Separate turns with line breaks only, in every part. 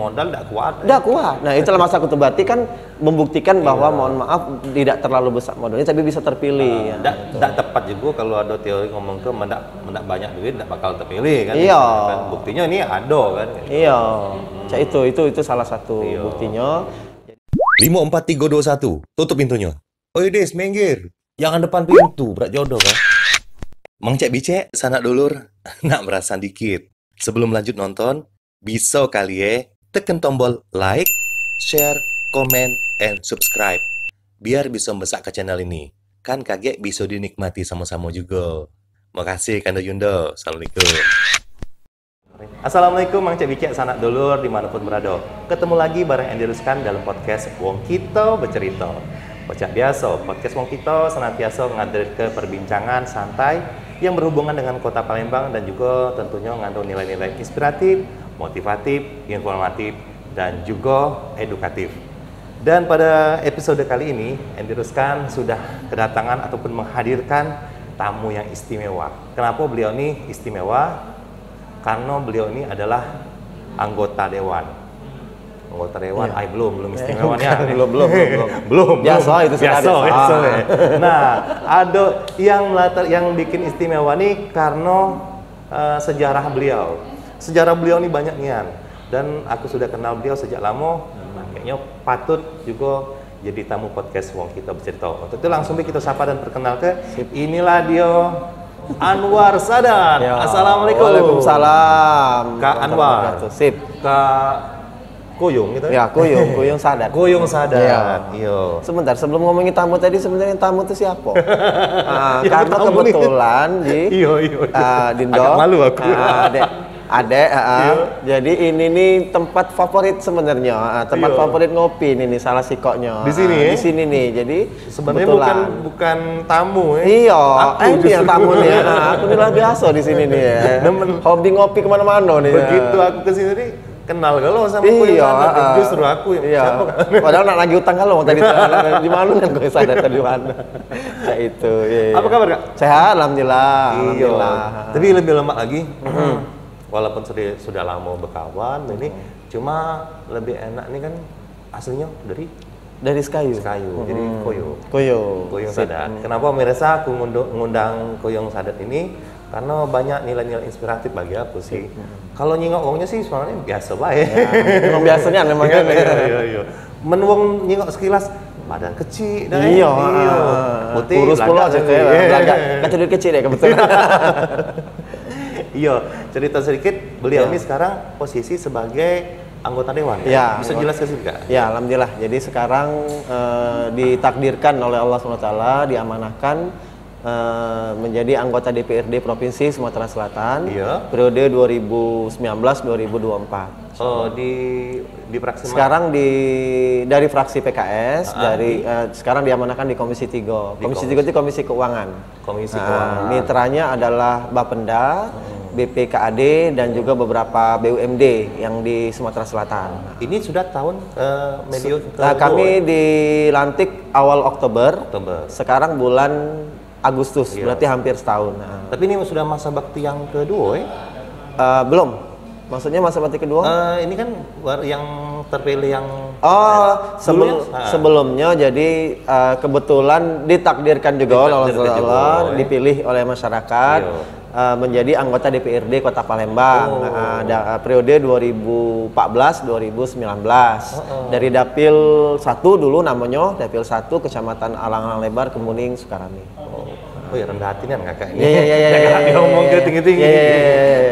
modal tidak kuat.
Tidak kuat. Nah, itulah masa aku tuh berarti kan membuktikan bahwa mohon maaf tidak terlalu besar modalnya tapi bisa terpilih.
Tidak tepat juga kalau ada teori ngomong ke mendak banyak duit tidak bakal terpilih kan.
Iya.
Kan? Buktinya ini ada kan.
Iya. Itu salah satu buktinya.
54321 tutup pintunya. Oi Des, minggir. Jangan depan pintu, berat jodoh kan. Mang Cek Bicek, sanak dulur, nak berasan dikit. Sebelum lanjut nonton, bisa kali ya tekan tombol like, share, comment, and subscribe. Biar bisa membesak ke channel ini. Kan kaget bisa dinikmati sama-sama juga. Makasih Kanda Yundo. Assalamualaikum. Assalamualaikum Mang Cek Bicek, sanak dulur dimanapun berada. Ketemu lagi bareng Andy Ruskan dalam podcast Wong Kito Bercerita. Bocah biasa, podcast Wong Kito senantiasa mengalir ke perbincangan santai yang berhubungan dengan kota Palembang dan juga tentunya mengandung nilai-nilai inspiratif, motivatif, informatif, dan juga edukatif. Dan pada episode kali ini, Andy Ruskan sudah kedatangan ataupun menghadirkan tamu yang istimewa. Kenapa beliau ini istimewa? Karena beliau ini adalah anggota dewan. Anggota dewan, belum istimewanya. belum.
Biasa itu
biasa. Nah, ada yang bikin istimewa nih karena sejarah beliau. Sejarah beliau ini banyak nian. Dan aku sudah kenal beliau sejak lama. Kayaknya patut juga jadi tamu podcast Wong Kito Bercerita. Untuk itu langsung kita sapa dan perkenal ke inilah dia Anwar Sadat. Assalamualaikum.
Waalaikumsalam.
Kak Anwar.
Sip.
Kak Kuyung gitu
ya? Kuyung Sadat.
Kuyung Sadat. Iya.
Sebentar, sebelum ngomongin tamu tadi, sebenarnya tamu itu siapa? Karena kebetulan di Dindo.
Agak malu aku.
Adek, jadi ini nih tempat favorit sebenarnya, tempat favorit ngopi ini nih salah sikoknya.
Di sini,
di sini nih. Jadi
sebenarnya bukan tamu ya.
Iya, ini yang tamu nih. Aku nih lah biasa di sini nih. Hobi ngopi kemana-mana nih.
Begitu aku ke sini nih kenal kalau sama Kuyung Sadat. Justru aku siapa kan?
Padahal nak nagih utang kalau tadi di mana kan Kuyung Sadat di mana. Ya itu.
Apa kabar Kak?
Sehat, alhamdulillah.
Alhamdulillah. Tapi lebih lemak lagi. Walaupun sudah lama berkawan ini, cuma lebih enak nih kan aslinya dari Sekayu. Jadi Kuyung Sadat. Kenapa merasa aku ngundang Kuyung Sadat ini? Karena banyak nilai-nilai inspiratif bagi aku sih. Kalau nyingok wongnya sih sebenarnya biasa baik.
Memang biasanya memang kan.
Iya. Menwong nyingok sekilas badan kecil dah.
Iya.
Putih
kurus pula aja tuh. Kecil kecil deh kebetulan.
Iya, cerita sedikit, beliau ini sekarang posisi sebagai anggota dewan.
Ya,
bisa jelaskan sih Kak?
Ya, alhamdulillah. Jadi sekarang ditakdirkan oleh Allah SWT, diamanahkan menjadi anggota DPRD Provinsi Sumatera Selatan periode 2019-2024.
Oh, di fraksi mana?
Sekarang dari fraksi PKS, sekarang diamanahkan di Komisi 3. Komisi 3 itu Komisi Keuangan.
Komisi Keuangan.
Mitranya adalah Bapenda, BPKAD, dan juga beberapa BUMD yang di Sumatera Selatan.
Ini sudah tahun medium
kami dilantik awal Oktober. Sekarang bulan Agustus, berarti hampir setahun.
Tapi ini sudah masa bakti yang kedua ya?
Belum. Maksudnya masa bakti kedua?
Ini kan yang terpilih yang
sebelumnya jadi kebetulan ditakdirkan juga oleh Allah, dipilih oleh masyarakat menjadi anggota DPRD Kota Palembang periode 2014-2019 dari Dapil 1 dulu namanya, Dapil 1 Kecamatan Alang-Alang Lebar, Kemuning, Sukarami.
Oh ya, rendah hati kan kakak ini.
Iya.
Ngomong ke tinggi-tinggi.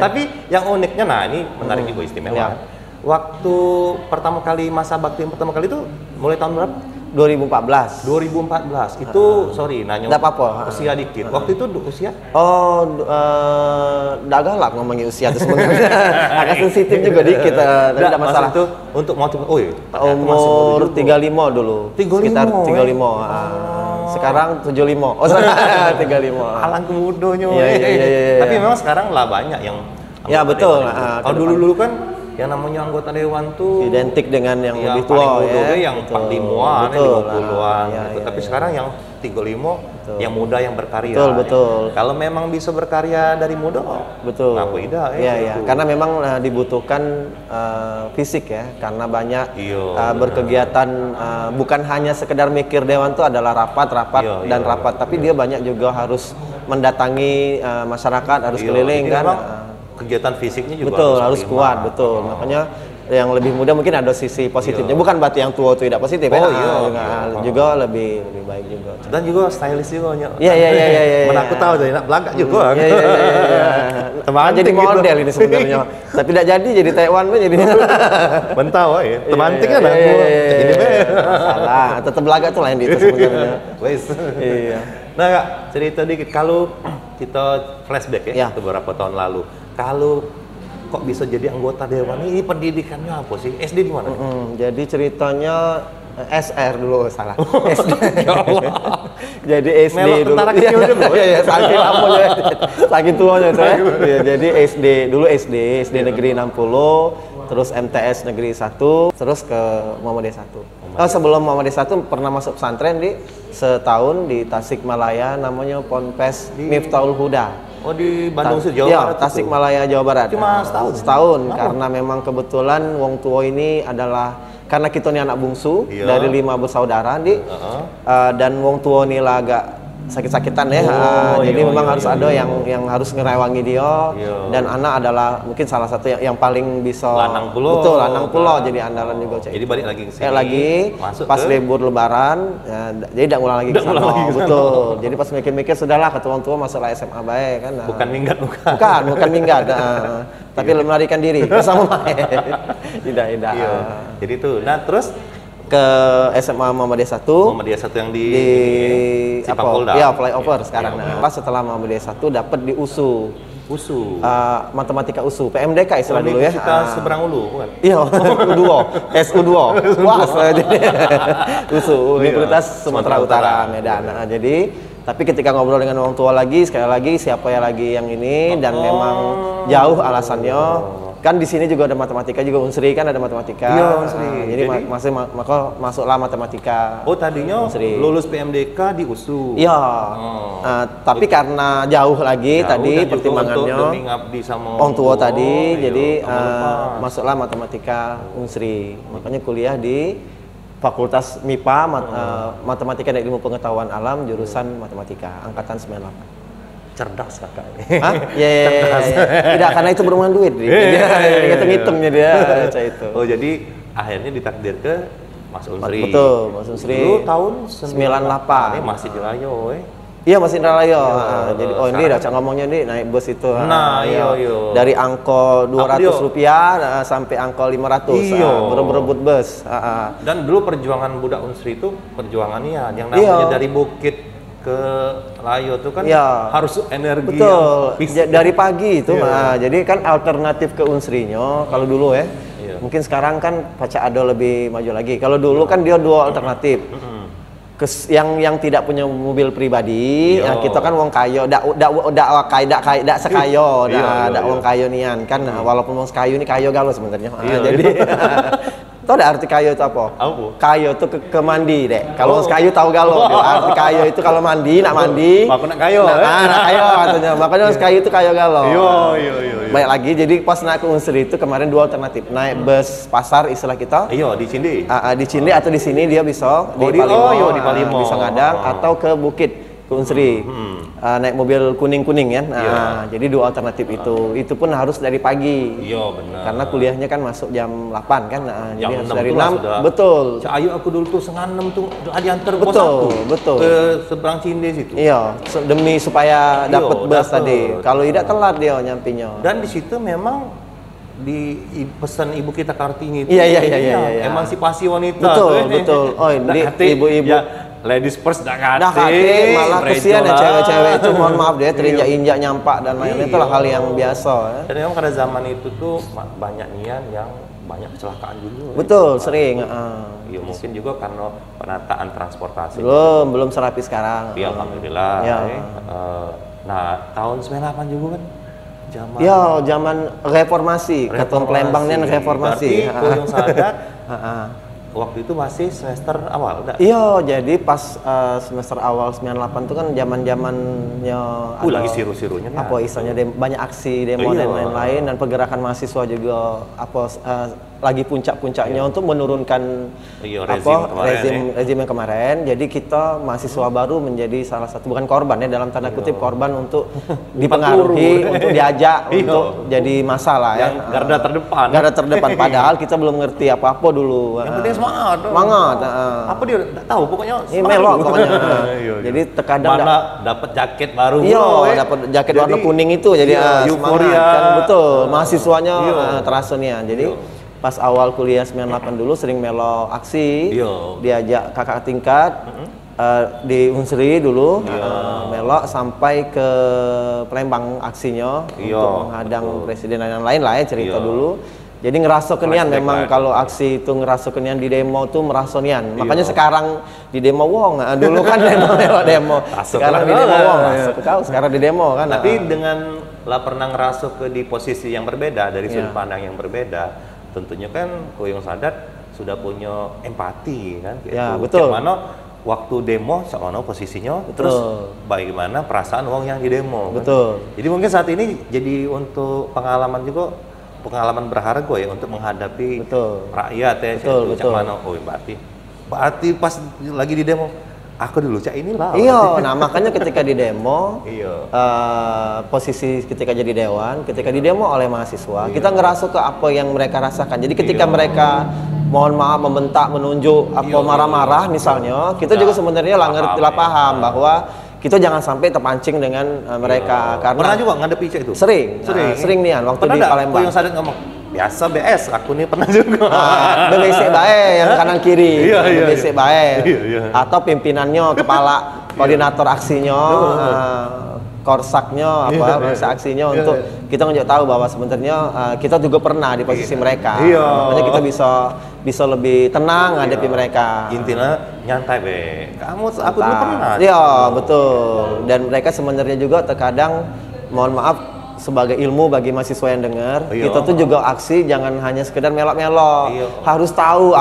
Tapi yang uniknya, ini menarik juga istimewa. Waktu pertama kali masa bakti yang pertama kali itu mulai tahun berapa?
2014.
Itu nanya.
Enggak apa-apa.
Usia dikit. Waktu itu usia?
Enggak galak ngomongin usia itu sebenarnya. Agak sensitif juga dikit. Enggak masalah
itu untuk motif.
Umur 35 dulu. Sekitar 35. Sekarang 75. Salah 35.
Alang kemudonya.
Iya.
Tapi memang sekarang lah banyak yang
ya betul.
Kalau dulu kan yang namanya anggota dewan tuh
identik dengan yang lebih
paling
tua
muda
ya.
yang 45-an,
Betul.
50-an
Ya,
gitu.
ya,
Tapi
ya.
sekarang yang 35 yang muda yang berkarya.
Betul, betul.
Kalau memang bisa berkarya dari muda,
Betul.
ngaku ida
Iya, iya.
gitu.
Karena memang dibutuhkan fisik ya, karena banyak
Iya,
berkegiatan bukan hanya sekedar mikir dewan itu adalah rapat
Iya,
dan
iya,
rapat, tapi dia banyak juga harus mendatangi masyarakat, harus keliling
Jadi
kan.
memang kegiatan fisiknya juga
Betul, harus
prima.
kuat, betul. Makanya yang lebih muda mungkin ada sisi positifnya, bukan berarti yang tua itu tidak positif ya. Juga lebih baik juga.
Dan juga stylish juga nya.
Iya.
Aku tahu jadi nak belakang juga.
Iya. Jadi model ini sebenarnya. Tapi tidak jadi Taiwan pun jadi.
Mentau ya. Temanting kan aku. Ini
Salah, tetap belagak tuh lain di itu sebenarnya.
Wes.
Iya.
Nah, Kak, cerita dikit kalau kita flashback ya, ke beberapa tahun lalu. Kalau kok bisa jadi anggota dewan ini pendidikannya apa sih? SD di mana?
Jadi ceritanya SR dulu salah. SD.
Ya Allah.
Jadi SD
Melok
dulu.
tentara kecil dulu.
Iya, saking lamanya. Saking tuanya itu ya. Iya, jadi SD negeri 60, terus MTS negeri 1, terus ke Muhammadiyah 1. Sebelum Muhammadiyah 1 pernah masuk pesantren setahun di Tasikmalaya namanya Ponpes Miftahul Huda.
Oh, di Bandung Jawa
Barat.
Barat.
Tasikmalaya Jawa Barat.
Cuma setahun.
Setahun karena memang kebetulan wong tua ini adalah karena kita ini anak bungsu dari 5 bersaudara dan wong tua ini lah agak sakit-sakitan ya. Jadi memang harus ada yang harus ngerewangi dia dan anak adalah mungkin salah satu yang paling bisa
Lanang pulo.
Betul, lanang pulo jadi andalan juga cek.
Jadi balik lagi ke sini.
Lagi pas libur lebaran jadi tidak ulang lagi ke sana. Betul. Jadi pas mikir-mikir sudahlah ketua orang tua masalah SMA baik kan.
Bukan minggat
bukan minggat. Tapi melarikan diri bersama main. Tidak.
Jadi itu. Nah, terus
ke SMA Muhammadiyah 1.
Muhammadiyah 1 yang di
Cipangpolda. Ya, flyover sekarang. Pas setelah Muhammadiyah 1 dapat di USU. Matematika USU, PMDK istilah dulu ya.
Kita seberang Ulu, bukan?
Iya, U2, SU2. Puas jadi. USU, Universitas Sumatera Utara, Medan. Jadi tapi ketika ngobrol dengan orang tua lagi, sekali lagi siapa ya lagi yang ini dan memang jauh alasannya. Kan di sini juga ada matematika juga, Unsri kan ada matematika.
Iya, Unsri.
Jadi masuklah matematika.
Oh, tadinya
Unsri.
lulus PMDK di USU.
Iya. Tapi karena jauh lagi tadi pertimbangannya
demi ngabdi sama
orang tua tadi, jadi masuklah matematika Unsri. Makanya kuliah di Fakultas MIPA, Matematika dan Ilmu Pengetahuan Alam, jurusan Matematika, angkatan 98.
Cerdas kakak ini.
Hah? Tidak, karena itu berhubungan duit. Dia hitung-hitungnya dia baca itu.
Oh, jadi akhirnya ditakdir ke Mas Unsri.
Betul, Mas Unsri.
Dulu tahun
98.
Ini masih di Layo,
Iya, masih di Layo. Jadi ini udah ngomongnya nih naik bus itu.
Nah, iya.
Dari angko 200 rupiah sampai angko 500. Berebut bus.
Dan dulu perjuangan budak Unsri itu perjuangannya yang namanya dari Bukit ke Layo itu kan harus energi.
Betul. Dari pagi itu jadi kan alternatif ke Unsrinya kalau dulu ya. Mungkin sekarang kan Paca Ado lebih maju lagi. Kalau dulu kan dia dua alternatif. Yang tidak punya mobil pribadi, kita kan wong kayo, dak sekayo, dak wong kayo nian kan. Walaupun wong sekayo ini kayo galau sebenarnya. Jadi tahu ada arti kayo itu apa? Kayo itu ke mandi dek. Kalau kayo tahu galau. Arti kayo itu kalau mandi, nak mandi.
Aku nak kayo.
Nak kayo katanya. Makanya kayo itu kayo galau.
Iya.
Baik lagi. Jadi pas naik ke Unsri itu kemarin dua alternatif. Naik bus pasar istilah kita.
Iya di Cinde.
Di Cinde atau di sini dia bisa di Palimo. Bisa Ngadang atau ke Bukit ke Unsri. Naik mobil kuning ya. Jadi dua alternatif itu pun harus dari pagi.
Iya benar.
Karena kuliahnya kan masuk jam 8 kan. Jadi harus dari 6.
Betul. Ayo aku dulu tuh setengah 6 tuh diantar bos aku.
Betul.
Ke seberang Cinde situ.
Iya, demi supaya dapat bus tadi. Kalau tidak telat dia nyampinya.
Dan di situ memang di pesan ibu kita Kartini itu
iya.
emansipasi wanita.
Betul. Oh, ini ibu-ibu
ladies first dah
kate, malah kesian ya cewek-cewek itu mohon maaf deh terinjak-injak nyampak dan lain-lain itulah hal yang biasa.
Dan memang pada zaman itu tuh banyak nian yang banyak kecelakaan juga.
Betul, sering.
Iya mungkin juga karena penataan transportasi.
Belum serapi sekarang.
Alhamdulillah. Nah tahun 98 juga kan
zaman reformasi. Ketum Palembangnya reformasi.
Berarti Kuyung Sadat waktu itu masih semester awal, enggak?
Iya, jadi pas semester awal 98 itu kan zaman-zamannya
lagi siru-sirunya
apa istilahnya banyak aksi demo dan lain-lain, dan pergerakan mahasiswa juga lagi puncak-puncaknya untuk menurunkan rezim yang kemarin. Jadi kita mahasiswa baru menjadi salah satu, bukan korban ya, dalam tanda kutip korban untuk dipengaruhi, untuk diajak untuk jadi masalah ya. Garda terdepan padahal kita belum ngerti apa-apa dulu.
Yang penting semangat. Apa dia enggak tahu pokoknya
melok pokoknya. Jadi terkadang
dapat jaket baru.
Iya, dapat jaket warna kuning itu jadi euforia kan, betul. Mahasiswanya terasa nih. Jadi pas awal kuliah 98 dulu sering melo aksi, diajak kakak tingkat di Unsri dulu, melok sampai ke Palembang aksinya untuk menghadang presiden dan lain-lain lah ya, cerita dulu. Jadi ngerasa kenian memang kalau aksi itu ngerasa kenian di demo tuh merasa nian. Makanya sekarang di demo wong, dulu kan demo. Sekarang di demo wong, sekarang di demo kan.
Tapi dengan pernah ngerasa di posisi yang berbeda, dari sudut pandang yang berbeda, tentunya kan Kuyung Sadat sudah punya empati kan gitu.
Ya, betul.
Mana waktu demo sama posisinya, terus bagaimana perasaan wong yang di demo.
Betul.
Kan? Jadi mungkin saat ini jadi untuk pengalaman juga, pengalaman berharga ya untuk menghadapi rakyat ya.
Betul.
Mana berarti pas lagi di demo aku dulu cak inilah.
Iya, nah makanya ketika di demo, posisi ketika jadi dewan, ketika di demo oleh mahasiswa, kita ngerasa ke apa yang mereka rasakan. Jadi ketika mereka mohon maaf membentak, menunjuk, marah-marah misalnya, kita juga sebenarnya paham bahwa kita jangan sampai terpancing dengan mereka. Karena
pernah juga ngadepi cak itu?
Sering nih waktu di Palembang.
Kuyung Sadat ngomong, biasa BS, aku nih pernah juga.
BBC bae yang kanan kiri, BBC bae. Atau pimpinannya, kepala koordinator aksinya, korsaknya, aksinya untuk kita nunjuk tahu bahwa sebenarnya kita juga pernah di posisi mereka. Makanya kita bisa lebih tenang ngadepi mereka.
Intinya nyantai be. Aku dulu pernah.
Iya, betul. Dan mereka sebenarnya juga terkadang mohon maaf sebagai ilmu bagi mahasiswa yang dengar, kita tuh juga aksi jangan hanya sekedar melok-melok, harus tahu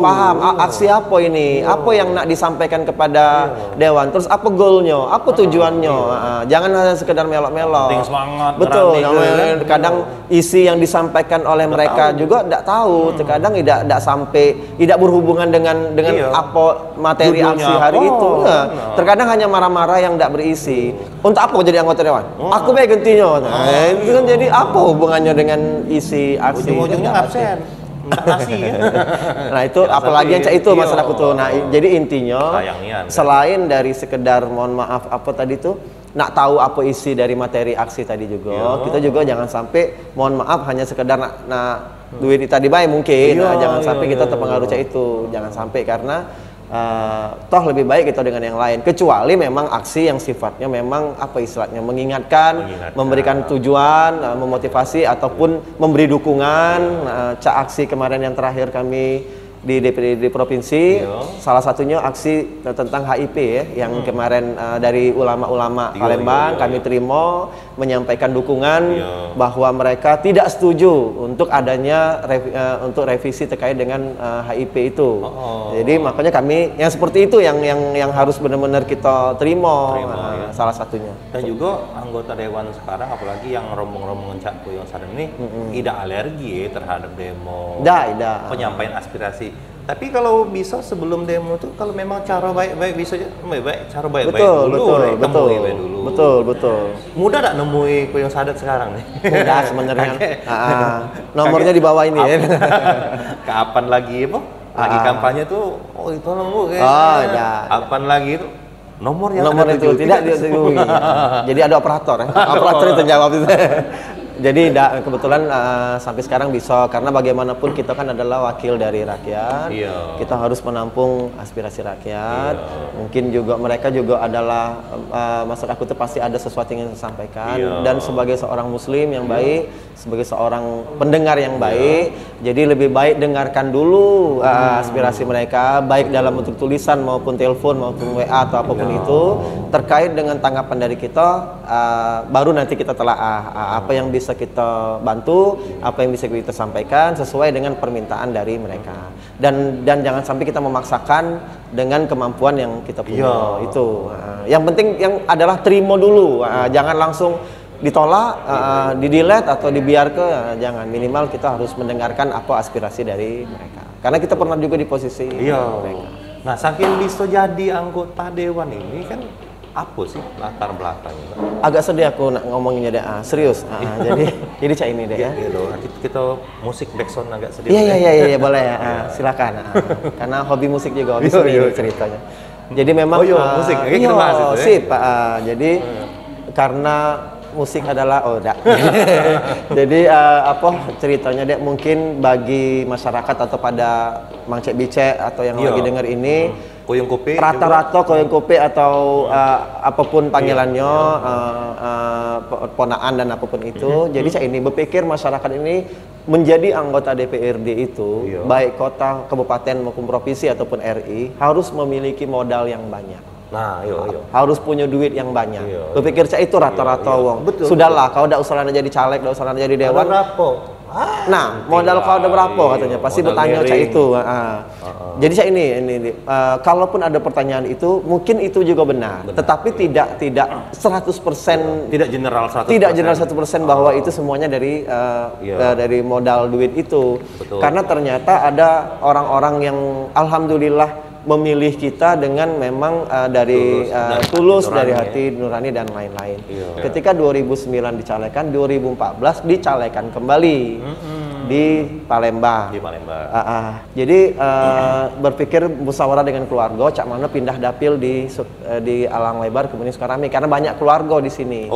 paham aksi apa ini, apa yang nak disampaikan kepada dewan, terus apa goalnya, apa tujuannya, jangan hanya sekedar melok-melok.
Semangat,
betul. Kadang isi yang disampaikan oleh mereka juga tidak tahu, terkadang tidak sampai, tidak berhubungan dengan apa materi aksi hari itu. Terkadang hanya marah-marah yang tidak berisi. Untuk apa jadi anggota dewan? Aku baik gantinya. Itu kan jadi apa hubungannya dengan isi aksi?
Ujung-ujungnya absen.
Nah itu apalagi yang cak itu masalah tuh. Nah jadi intinya selain dari sekedar mohon maaf apa tadi tuh nak tahu apa isi dari materi aksi tadi juga, kita juga jangan sampai mohon maaf hanya sekedar nak duit tadi baik mungkin, jangan sampai kita terpengaruh cak itu, jangan sampai karena toh lebih baik kita dengan yang lain, kecuali memang aksi yang sifatnya memang apa istilahnya mengingatkan, memberikan tujuan, memotivasi ataupun memberi dukungan. Cak aksi kemarin yang terakhir kami di DPD provinsi, salah satunya aksi tentang HIP ya, yang kemarin dari ulama-ulama Palembang kami terima menyampaikan dukungan bahwa mereka tidak setuju untuk adanya untuk revisi terkait dengan HIP itu. Jadi makanya kami yang seperti itu yang harus benar-benar kita terima, salah satunya.
Dan juga anggota dewan sekarang apalagi yang rombong-rombongan Cak Kuyung Sadat ini tidak alergi terhadap demo, penyampaian aspirasi. Tapi kalau bisa sebelum demo tuh kalau memang cara baik-baik bisa cara baik-baik dulu.
Betul.
Mudah tak nemui Kuyung Sadat sekarang nih?
Mudah sebenarnya. Nomornya di bawah ini ya.
Kapan lagi lagi kampanye tuh? Oh itu nomor kapan lagi itu? Nomor itu tidak dihubungi. Jadi ada operator ya. Operator itu jawab itu.
Jadi kebetulan sampai sekarang bisa, karena bagaimanapun kita kan adalah wakil dari rakyat.
Iya.
Kita harus menampung aspirasi rakyat. Mungkin juga mereka juga adalah maksud aku itu pasti ada sesuatu yang disampaikan. Dan sebagai seorang muslim yang baik, sebagai seorang pendengar yang baik, jadi lebih baik dengarkan dulu aspirasi mereka, baik dalam bentuk tulisan maupun telepon maupun WA atau apapun itu, terkait dengan tanggapan dari kita. Baru nanti kita telaah apa yang bisa kita bantu, apa yang bisa kita sampaikan sesuai dengan permintaan dari mereka. Dan jangan sampai kita memaksakan dengan kemampuan yang kita punya. Itu yang penting yang adalah terima dulu, jangan langsung ditolak, di-delete atau dibiarkan, jangan. Minimal kita harus mendengarkan apa aspirasi dari mereka, karena kita pernah juga di posisi mereka.
Nah, saking bisa jadi anggota dewan ini kan apa sih latar belakangnya?
Agak sedih aku nak ngomonginnya deh, serius. Jadi cak ini deh ya.
Kita musik backsound agak sedih.
Iya boleh ya. Silakan. Karena hobi musik juga, hobi seni ceritanya. Jadi memang
musik. Kita bahas itu,
sip. Jadi karena musik adalah jadi apa ceritanya dek, mungkin bagi masyarakat atau pada Mang Cek Bicek atau yang lagi dengar ini,
Koyong Kopi
rata-rata Koyong Kopi atau apapun panggilannya, ponaan dan apapun itu. Jadi saya ini berpikir masyarakat ini menjadi anggota DPRD itu, baik kota, kabupaten maupun provinsi ataupun RI, harus memiliki modal yang banyak.
Nah,
harus punya duit yang banyak. Berpikir saya itu rata-rata wong. Sudahlah, kau udah usaha jadi caleg, udah usaha jadi dewan. Nah, modal kau udah berapa katanya? Pasti bertanya cak itu. Jadi saya ini kalaupun ada pertanyaan itu, mungkin itu juga benar. Tetapi tidak 100%,
tidak general 100%.
Tidak general 100% bahwa itu semuanya dari modal duit itu. Karena ternyata ada orang-orang yang alhamdulillah memilih kita dengan memang dari tulus dari hati nurani dan lain-lain. Ketika 2009 dicalekan, 2014 dicalekan kembali di Palembang. Jadi berpikir musyawarah dengan keluarga, cak mana pindah dapil di Alang Lebar kemudian Sukarami, karena banyak keluarga di sini.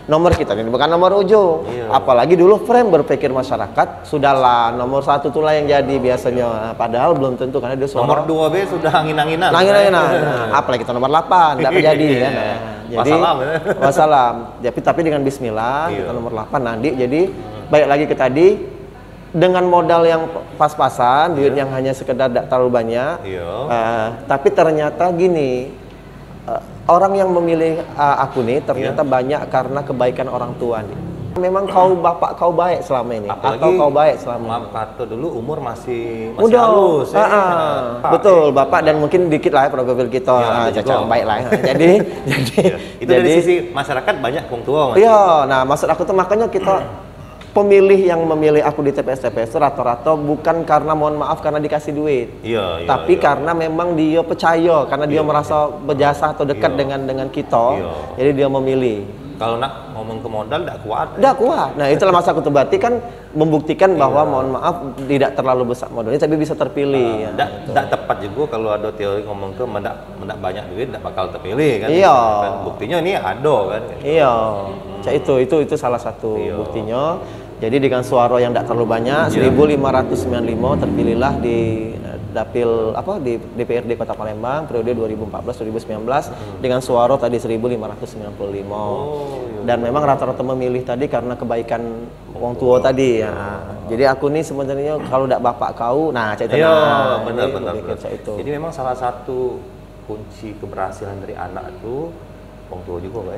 Nomor kita ini bukan nomor ujung. Apalagi dulu frame berpikir masyarakat, sudahlah nomor 1 itulah yang jadi biasanya. Padahal belum tentu, karena dia
nomor 2 B sudah angin-anginan.
Apalagi kita nomor 8 tidak jadi kan. Jadi wassalam. Tapi dengan bismillah kita nomor 8 nanti. Jadi baik lagi ke tadi, dengan modal yang pas-pasan, duit yang hanya sekedar tidak terlalu banyak. Tapi ternyata gini, orang yang memilih aku nih ternyata banyak karena kebaikan orang tua nih. Memang bapak kau baik selama ini, atau kau baik selama ini.
Kata dulu umur masih
muda,
halus.
Betul, bapak, dan mungkin dikit lah ya profil kita, caca baik lah. Jadi
itu dari sisi masyarakat banyak wong tua.
Iya, nah maksud aku tuh makanya kita pemilih yang memilih aku di TPS rata-rata bukan karena mohon maaf karena dikasih duit, tapi karena memang dia percaya, karena dia merasa berjasa atau dekat dengan kita, jadi dia memilih.
Kalau nak ngomong ke modal tidak kuat.
Tidak kuat. Nah itulah masa aku berarti kan membuktikan bahwa mohon maaf tidak terlalu besar modalnya, tapi bisa terpilih.
Tidak tepat juga kalau ada teori ngomong ke mendak banyak duit tidak bakal terpilih kan. Kan buktinya ini ada kan. Itu salah satu buktinya. Jadi dengan suara yang tidak terlalu banyak, 1595 terpilihlah di dapil di DPRD Kota Palembang periode 2014-2019 dengan suara tadi 1595. Dan memang rata-rata memilih tadi karena kebaikan wong tua tadi ya. Jadi aku nih sebenarnya kalau tidak bapak kau, benar. Jadi memang salah satu kunci keberhasilan dari anak itu wong tua juga kan?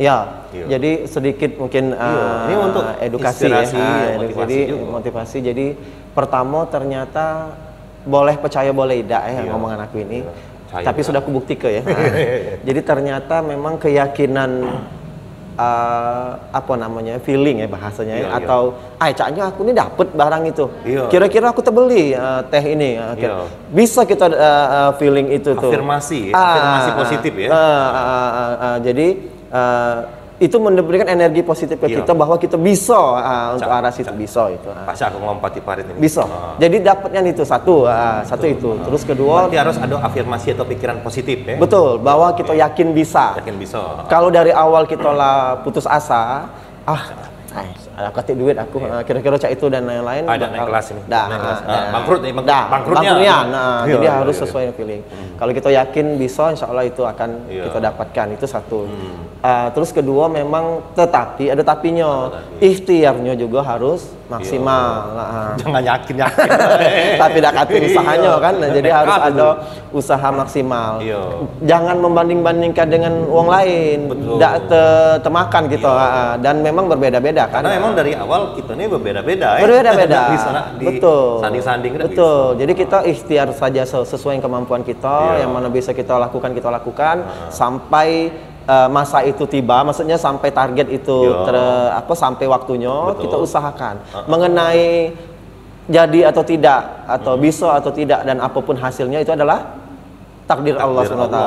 Jadi sedikit mungkin
ini untuk
edukasi motivasi. Jadi pertama ternyata boleh percaya boleh tidak ngomongan aku ini, tapi sudah aku buktikan ya. Jadi ternyata memang keyakinan feeling ya bahasanya, atau caknya aku ini dapat barang itu. Kira-kira aku terbeli teh ini. Bisa kita feeling itu tuh.
Afirmasi positif ya.
Jadi itu memberikan energi positif ke kita bahwa kita bisa untuk arah situ bisa itu.
Pasca aku ngompati parit ini.
Bisa. Jadi dapatnya itu satu itu. Terus kedua,
berarti harus ada afirmasi atau pikiran positif ya.
Betul, bahwa kita yakin bisa.
Yakin bisa.
Kalau dari awal kita lah putus asa, ketik duit aku kira-kira cak itu dan lain-lain.
Ada naik kelas ini. Bangkrut nih,
bangkrutnya. Jadi
iya,
harus
iya.
sesuai yang feeling. Kalau kita yakin bisa, insya Allah itu akan kita dapatkan. Itu satu. Terus kedua memang tetapi ada tapinya. Ikhtiarnya juga harus maksimal.
Jangan yakin-yakin.
Tapi dakatin usahanya kan. Nah, jadi harus ada usaha maksimal. Jangan membanding-bandingkan dengan uang lain. Tidak temakan gitu. Dan memang berbeda-beda kan.
Karena memang dari awal kita ini berbeda-beda ya.
Berbeda-beda.
Betul. Sanding-sanding
betul. Jadi kita ikhtiar saja sesuai kemampuan kita, yang mana bisa kita lakukan sampai masa itu tiba, maksudnya sampai target itu sampai waktunya kita usahakan. Mengenai jadi atau tidak atau bisa atau tidak dan apapun hasilnya itu adalah takdir Allah SWT.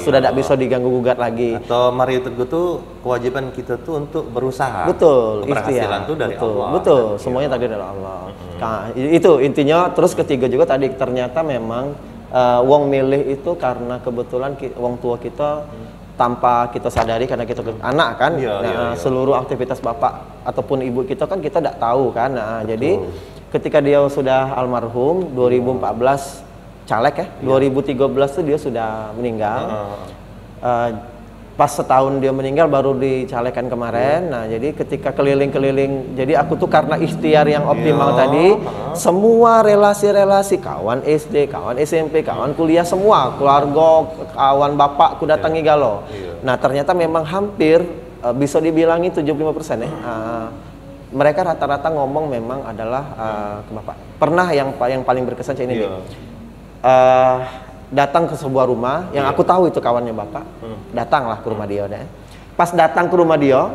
Sudah tidak bisa diganggu gugat lagi.
Atau Mario Teguh tuh kewajiban kita tuh untuk berusaha.
Betul,
keberhasilan tuh dari Allah.
Betul, semuanya takdir dari Allah. Nah, itu intinya. Terus ketiga juga tadi ternyata memang wong milih itu karena kebetulan wong tua kita tanpa kita sadari karena kita anak kan. Seluruh aktivitas bapak ataupun ibu kita kan kita tidak tahu kan. Jadi ketika dia sudah almarhum 2014 caleg ya, 2013 tuh dia sudah meninggal. Pas setahun dia meninggal baru dicalekan kemarin. Nah, jadi ketika keliling-keliling, jadi aku tuh karena ikhtiar yang optimal tadi, semua relasi-relasi, kawan SD, kawan SMP, kawan kuliah, semua keluarga, kawan bapakku datangi galau. Nah, ternyata memang hampir bisa dibilangi 75% ya. Mereka rata-rata ngomong memang adalah ke bapak. Pernah yang paling berkesan ini. Datang ke sebuah rumah yang aku tahu itu kawannya bapak, datanglah ke rumah dia. Pas datang ke rumah dia,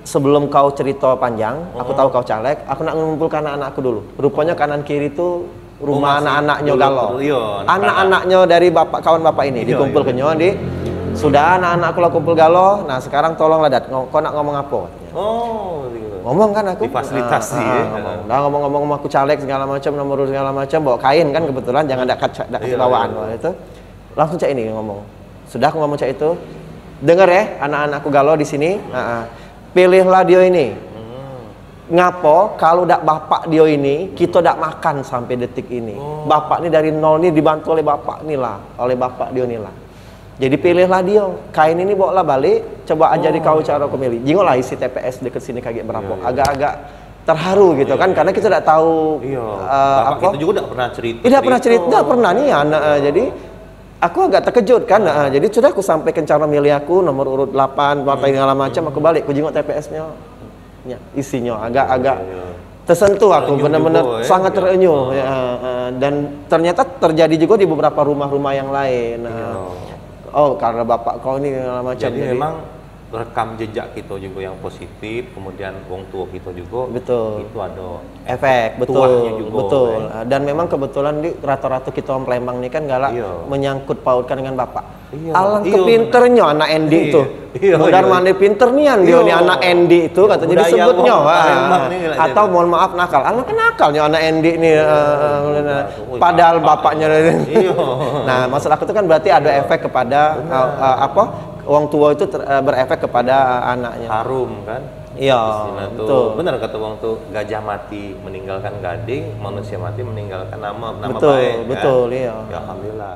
sebelum kau cerita panjang, aku tahu kau caleg, aku nak mengumpulkan anak-anakku dulu. Rupanya kanan kiri itu rumah anak-anaknya galau. Anak-anaknya dari bapak, kawan bapak ini dikumpul ke nyonya. Sudah anak-anakku lah kumpul galau. Nah sekarang tolonglah kau nak ngomong apa? Ngomong kan aku
difasilitasi
ngomong aku caleg segala macam, nomor segala macam, bawa kain kan kebetulan, jangan ada kasih bawaan. Itu langsung cak ini ngomong, sudah aku ngomong cak itu, dengar ya anak-anakku galau di sini, pilihlah dia ini. Ngapo kalau dak bapak dia ini kita dak makan sampai detik ini. Bapak ini dari nol nih dibantu oleh bapak nih lah, oleh bapak dia nih lah. Jadi pilihlah dia, kain ini bawalah balik, coba ajari kau cara kau milih. Jingolah isi TPS dekat sini kaget berapa, agak-agak terharu gitu kan, karena kita tidak tahu
apa. Kita juga tidak pernah cerita.
Tidak pernah cerita, tidak pernah nih anak. Jadi aku agak terkejut kan. Jadi sudah aku sampaikan cara milih aku, nomor urut 8, partai segala macam, aku balik, aku jenguk TPS-nya, isinya agak-agak tersentuh aku, benar-benar sangat terenyuh. Dan ternyata terjadi juga di beberapa rumah-rumah yang lain. Karena bapak kau ini macam.
Jadi memang rekam jejak kita juga yang positif, kemudian wong tua kita juga.
Betul.
Itu ada
efek,
juga,
betul. Dan memang kebetulan di rata-rata kita orang Palembang ini kan galak menyangkut pautkan dengan bapak. Alangkah pinternya anak Endi itu. Mudar mandi pinter nian dia nih anak Endi itu katanya disebutnya. Atau mohon maaf nakal. Alangkah nakalnya anak Endi ini. Padahal bapaknya. Nah, maksud aku itu kan berarti ada efek kepada orang tua itu berefek kepada anaknya.
Harum kan?
Iya.
Betul. Benar kata orang tuh, gajah mati meninggalkan gading, manusia mati meninggalkan nama
betul,
baik.
Betul,
kan?
iya.
Ya, alhamdulillah.